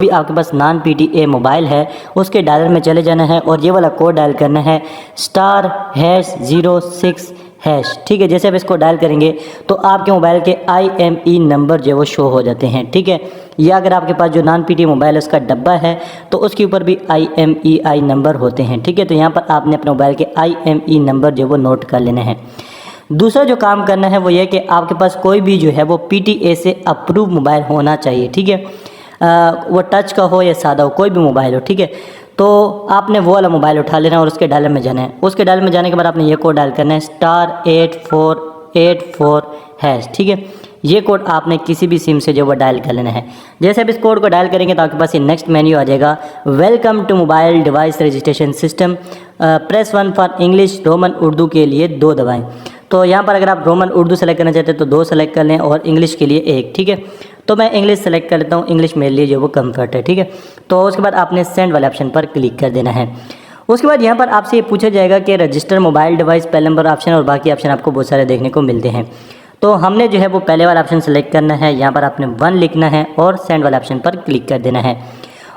आपके पास non PTA mobile है उसके डायलर में चले जाना है और ये वाला कोड डायल करना है *#06#। ठीक है, जैसे आप इसको डायल करेंगे तो आपके मोबाइल के IME नंबर जो है वो शो हो जाते हैं। ठीक है, या अगर आपके पास जो नॉन PTA मोबाइल है उसका डब्बा है तो उसके ऊपर भी IMEI नंबर होते हैं। ठीक है, तो यहाँ पर आपने अपने मोबाइल के IME नंबर जो है वो नोट कर लेना है। दूसरा जो काम करना है वो ये कि आपके पास कोई भी जो है वो PTA से अप्रूव मोबाइल होना चाहिए। ठीक है, वो टच का हो या सादा हो, कोई भी मोबाइल हो। ठीक है, तो आपने वो वाला मोबाइल उठा लेना है और उसके डायल में जाना है। उसके डायल में जाने के बाद आपने ये कोड डायल करना है *8484#। ठीक है, ये कोड आपने किसी भी सिम से जो वो डायल कर लेना है। जैसे आप इस कोड को डायल करेंगे तो आपके पास ये नेक्स्ट मेन्यू आ जाएगा, welcome to mobile device registration system, press 1 for English, Roman Urdu के लिए 2 दबाएं। तो यहाँ पर अगर आप रोमन उर्दू सेलेक्ट करना चाहते हैं तो 2 सेलेक्ट कर लें और इंग्लिश के लिए 1। ठीक है, तो मैं इंग्लिश सेलेक्ट कर लेता हूँ, इंग्लिश मेरे लिए जो वो कम्फर्ट है। ठीक है, तो उसके बाद आपने सेंड वाले ऑप्शन पर क्लिक कर देना है। उसके बाद यहाँ पर आपसे ये पूछा जाएगा कि रजिस्टर मोबाइल डिवाइस पहले नंबर ऑप्शन और बाकी ऑप्शन आपको बहुत सारे देखने को मिलते हैं। तो हमने जो है वो पहले वाला ऑप्शन सेलेक्ट करना है, यहाँ पर आपने 1 लिखना है और सेंड वाले ऑप्शन पर क्लिक कर देना है।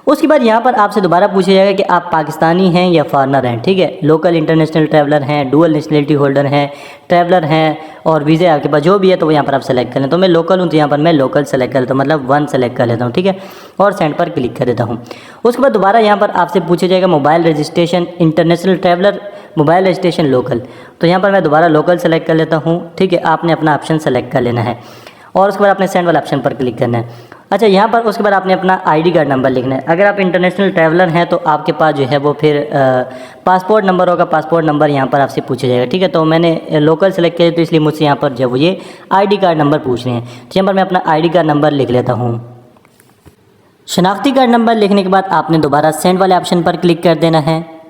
उसके बाद यहाँ पर आपसे दोबारा पूछा जाएगा कि आप पाकिस्तानी हैं या फॉरनर हैं। ठीक है, लोकल इंटरनेशनल ट्रैवलर हैं, डुअल नेशनलिटी होल्डर हैं, ट्रैवलर हैं और वीज़े आपके पास जो भी है तो वो यहाँ पर आप सेलेक्ट कर लें। तो मैं लोकल हूँ तो यहाँ पर मैं लोकल सेलेक्ट कर लेता हूँ, मतलब 1 सेलेक्ट कर लेता हूँ। ठीक है, और सेंड पर क्लिक कर देता हूँ। उसके बाद दोबारा यहाँ पर आपसे पूछा जाएगा mobile registration international traveller, mobile registration local. तो यहाँ पर मैं दोबारा लोकल सेलेक्ट कर लेता हूँ। ठीक है, आपने अपना ऑप्शन सेलेक्ट कर लेना है और उसके बाद आपने सेंड वाला ऑप्शन पर क्लिक करना है। अच्छा, यहाँ पर उसके बाद आपने अपना ID कार्ड नंबर लिखना है। अगर आप इंटरनेशनल ट्रैवलर हैं तो आपके पास जो है वो फिर पासपोर्ट नंबर होगा, पासपोर्ट नंबर यहाँ पर आपसे पूछा जाएगा। ठीक है, तो मैंने लोकल सेलेक्ट किया तो इसलिए मुझसे यहाँ पर जो वो ये ID कार्ड नंबर पूछ रहे हैं। तो यहाँ पर मैं अपना ID कार्ड नंबर लिख लेता हूँ। शनाख्ती कार्ड नंबर लिखने के बाद आपने दोबारा सेंड वाले ऑप्शन पर क्लिक कर देना है।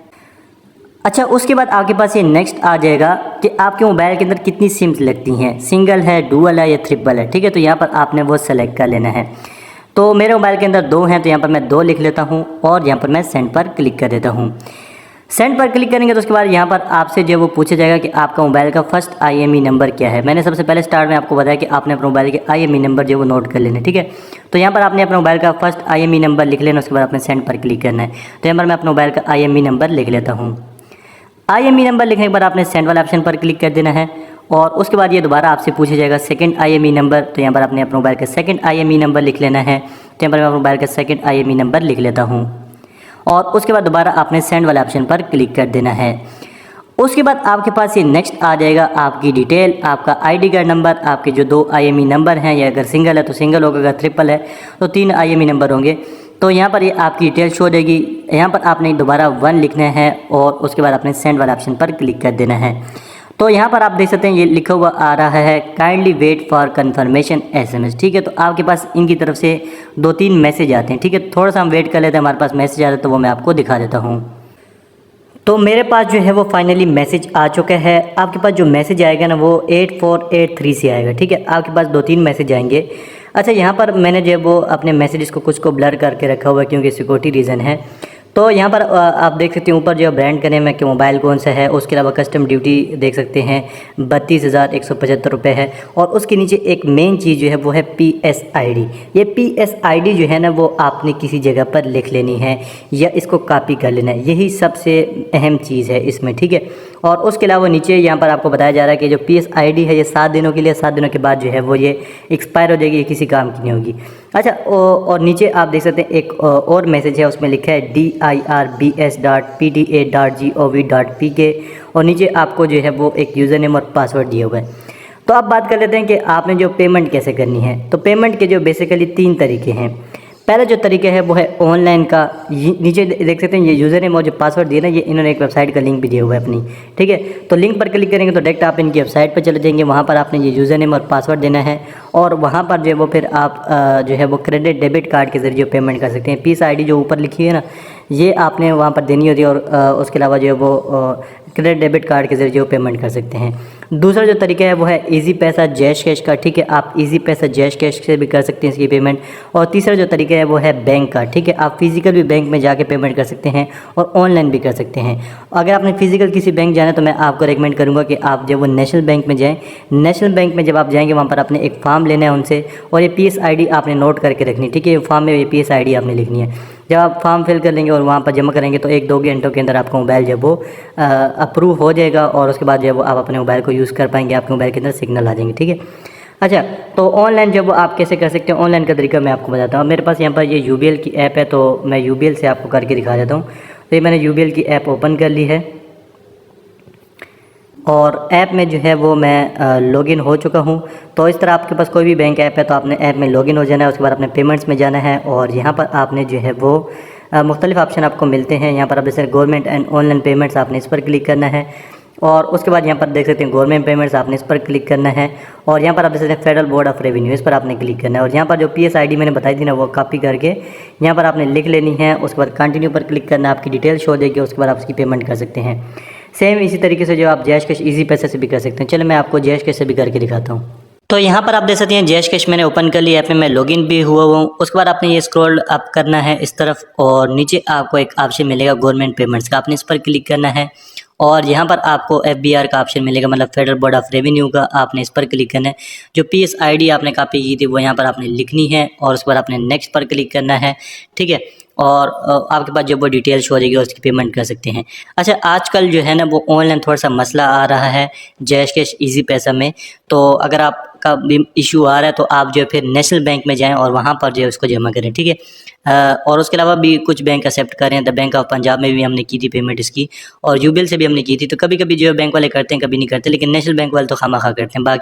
अच्छा, उसके बाद आपके पास ये नेक्स्ट आ जाएगा कि आपके मोबाइल के अंदर कितनी सिम्स लगती हैं, सिंगल है, डुअल है या ट्रिपल है। ठीक है, तो यहाँ पर आपने वो सेलेक्ट कर लेना है। तो मेरे मोबाइल के अंदर 2 हैं तो यहाँ पर मैं 2 लिख लेता हूँ और यहाँ पर मैं सेंड पर क्लिक कर देता हूँ। सेंड पर क्लिक करेंगे तो उसके बाद यहाँ पर आपसे जो वो पूछा जाएगा कि आपका मोबाइल का फर्स्ट IME नंबर क्या है। मैंने सबसे पहले स्टार्ट में आपको बताया कि आपने अपने मोबाइल के IME नंबर जो वो नोट कर लेना है। ठीक है, तो यहाँ पर आपने अपने मोबाइल का फर्स्ट IME नंबर लिख लेना, उसके बाद आपने सेंड पर क्लिक करना है। तो यहाँ पर मैं अपने मोबाइल का IME नंबर लिख लेता हूँ। IME नंबर लिखने के बाद आपने सेंड वाले ऑप्शन पर क्लिक कर देना है और उसके बाद ये दोबारा आपसे पूछा जाएगा सेकंड IME नंबर। तो यहाँ पर आपने अपने मोबाइल का सेकंड IME नंबर लिख लेना है। तो यहाँ पर मैं अपने मोबाइल का सेकंड IME नंबर लिख लेता हूँ और उसके बाद दोबारा आपने सेंड वाले ऑप्शन पर क्लिक कर देना है। उसके बाद आपके पास ये नेक्स्ट आ जाएगा आपकी डिटेल, आपका ID कार्ड नंबर, आपके जो 2 IME नंबर हैं, या अगर सिंगल है तो सिंगल होगा, अगर ट्रिपल है तो 3 IME नंबर होंगे। तो यहाँ पर ये आपकी डिटेल शो देगी। यहाँ पर आपने दोबारा 1 लिखना है और उसके बाद आपने सेंड वाला ऑप्शन पर क्लिक कर देना है। तो यहाँ पर आप देख सकते हैं ये लिखा हुआ आ रहा है kindly wait for confirmation SMS। ठीक है, तो आपके पास इनकी तरफ से 2-3 मैसेज आते हैं। ठीक है, थोड़ा सा हम वेट कर लेते हैं, हमारे पास मैसेज आ रहा है तो वो मैं आपको दिखा देता हूँ। तो मेरे पास जो है वो फाइनली मैसेज आ चुका है। आपके पास जो मैसेज आएगा ना वो 8483 से आएगा। ठीक है, आपके पास 2-3 मैसेज आएंगे। अच्छा, यहाँ पर मैंने जो है वो अपने मैसेजेस को कुछ को ब्लर करके रखा हुआ है क्योंकि सिक्योरिटी रीज़न है। तो यहाँ पर आप देख सकते हैं ऊपर जो ब्रांड का नेम है कि मोबाइल कौन सा है, उसके अलावा कस्टम ड्यूटी देख सकते हैं 32,175 रुपये है और उसके नीचे एक मेन चीज़ जो है वो है PSID। ये PSID जो है ना वो आपने किसी जगह पर लिख लेनी है या इसको कॉपी कर लेना है, यही सबसे अहम चीज़ है इसमें। ठीक है, और उसके अलावा नीचे यहाँ पर आपको बताया जा रहा है कि जो PSID है ये 7 दिनों के लिए, 7 दिनों के बाद जो है वो ये एक्सपायर हो जाएगी, ये किसी काम की नहीं होगी। अच्छा, और नीचे आप देख सकते हैं एक और मैसेज है, उसमें लिखा है dirbs.pta.gov.pk और नीचे आपको जो है वो एक यूज़र नेम और पासवर्ड दिया हुआ है। तो अब बात कर लेते हैं कि आपने जो पेमेंट कैसे करनी है। तो पेमेंट के जो बेसिकली 3 तरीके हैं। पहला जो तरीका है वो है ऑनलाइन का। नीचे देख सकते हैं ये यूज़र नेम और जो पासवर्ड दिया ना, ये इन्होंने एक वेबसाइट का लिंक भी दिया हुआ है अपनी। ठीक है, तो लिंक पर क्लिक करेंगे तो डायरेक्ट आप इनकी वेबसाइट पर चले जाएंगे, वहाँ पर आपने ये यूज़र नेम और पासवर्ड देना है और वहाँ पर जो है वो फिर आप जो है वो क्रेडिट डेबिट कार्ड के ज़रिए पेमेंट कर सकते हैं। PSID जो ऊपर लिखी है ना, ये आपने वहाँ पर देनी होती है और उसके अलावा जो है वो क्रेडिट डेबिट कार्ड के ज़रिए वो पेमेंट कर सकते हैं। दूसरा जो तरीका है वो है इजी पैसा जैश कैश का, ठीक है। आप इजी पैसा जैश कैश से भी कर सकते हैं इसकी पेमेंट। और तीसरा जो तरीका है वो है बैंक का, ठीक है। आप फिजिकल भी बैंक में जाके पेमेंट कर सकते हैं और ऑनलाइन भी कर सकते हैं। अगर आपने फिजिकल किसी बैंक जाना है तो मैं आपको रेकमेंड करूँगा कि आप जब वो नेशनल बैंक में जाएँ। नेशनल बैंक में जब आप जाएंगे वहाँ पर आपने एक फॉर्म लेना है उनसे, और ये PSID आपने नोट करके रखनी, ठीक है। फॉर्म में ये PSID आपने लिखनी है। जब आप फॉर्म फिल कर लेंगे और वहाँ पर जमा करेंगे तो 1-2 घंटों के अंदर आपका मोबाइल जब वो अप्रूव हो जाएगा, और उसके बाद जब आप अपने मोबाइल को यूज़ कर पाएंगे, आपके मोबाइल के अंदर सिग्नल आ जाएंगे, ठीक है। अच्छा, तो ऑनलाइन जब आप कैसे कर सकते हैं, ऑनलाइन का तरीका मैं आपको बताता हूँ। मेरे पास यहाँ पर ये UBL की ऐप है, तो मैं UBL से आपको करके दिखा देता हूँ। तो ये मैंने UBL की ऐप ओपन कर ली है, और ऐप में जो है वो मैं लॉगिन हो चुका हूँ। तो इस तरह आपके पास कोई भी बैंक ऐप है तो आपने ऐप में लॉगिन हो जाना है। उसके बाद अपने पेमेंट्स में जाना है, और यहाँ पर आपने जो है वो मुख्तलिफ ऑप्शन आपको मिलते हैं। यहाँ पर आप जैसे गवर्नमेंट एंड ऑनलाइन पेमेंट्स, आपने इस पर क्लिक करना है। और उसके बाद यहाँ पर देख सकते हैं गवर्नमेंट पेमेंट्स, आपने इस पर क्लिक करना है। और यहाँ पर आप देख सकते हैं फेडरल बोर्ड ऑफ रेवेन्यू, इस पर आपने क्लिक करना है। और यहाँ पर जो PSID मैंने बताई थी ना, वो कॉपी करके यहाँ पर आपने लिख लेनी है। उसके बाद कंटिन्यू पर क्लिक करना है, आपकी डिटेल शो देगी। उसके बाद आप उसकी पेमेंट कर सकते हैं। सेम इसी तरीके से जो आप जैश कैश इजी पैसे से भी कर सकते हैं। चलो मैं आपको जैश कैश से भी करके दिखाता हूँ। तो यहाँ पर आप देख सकते हैं जैश कैश मैंने ओपन कर लिया, ऐप में मैं लॉगिन भी हुआ हूँ। उसके बाद आपने ये स्क्रॉल अप करना है इस तरफ, और नीचे आपको एक ऑप्शन मिलेगा गवर्नमेंट पेमेंट्स का, आपने इस पर क्लिक करना है। और यहाँ पर आपको FBR का ऑप्शन मिलेगा, मतलब फेडरल बोर्ड ऑफ रेवेन्यू का, आपने इस पर क्लिक करना है। जो PSID आपने कॉपी की थी वो यहाँ पर आपने लिखनी है, और उसके बाद आपने नेक्स्ट पर क्लिक करना है, ठीक है। और आपके पास जो वो डिटेल शो हो जाएगी उसकी पेमेंट कर सकते हैं। अच्छा, आजकल जो है ना वो ऑनलाइन थोड़ा सा मसला आ रहा है जैश कैश इजी पैसा में। तो अगर आपका भी इशू आ रहा है तो आप जो है फिर नेशनल बैंक में जाएं और वहाँ पर जो है उसको जमा करें, ठीक है। और उसके अलावा भी कुछ बैंक एक्सेप्ट करें। द बैंक ऑफ पंजाब में भी हमने की थी पेमेंट इसकी, और UBL से भी हमने की थी। तो कभी कभी जो है बैंक वाले करते हैं, कभी नहीं करते, लेकिन नेशनल बैंक वाले तो खामखा करते हैं। बाकी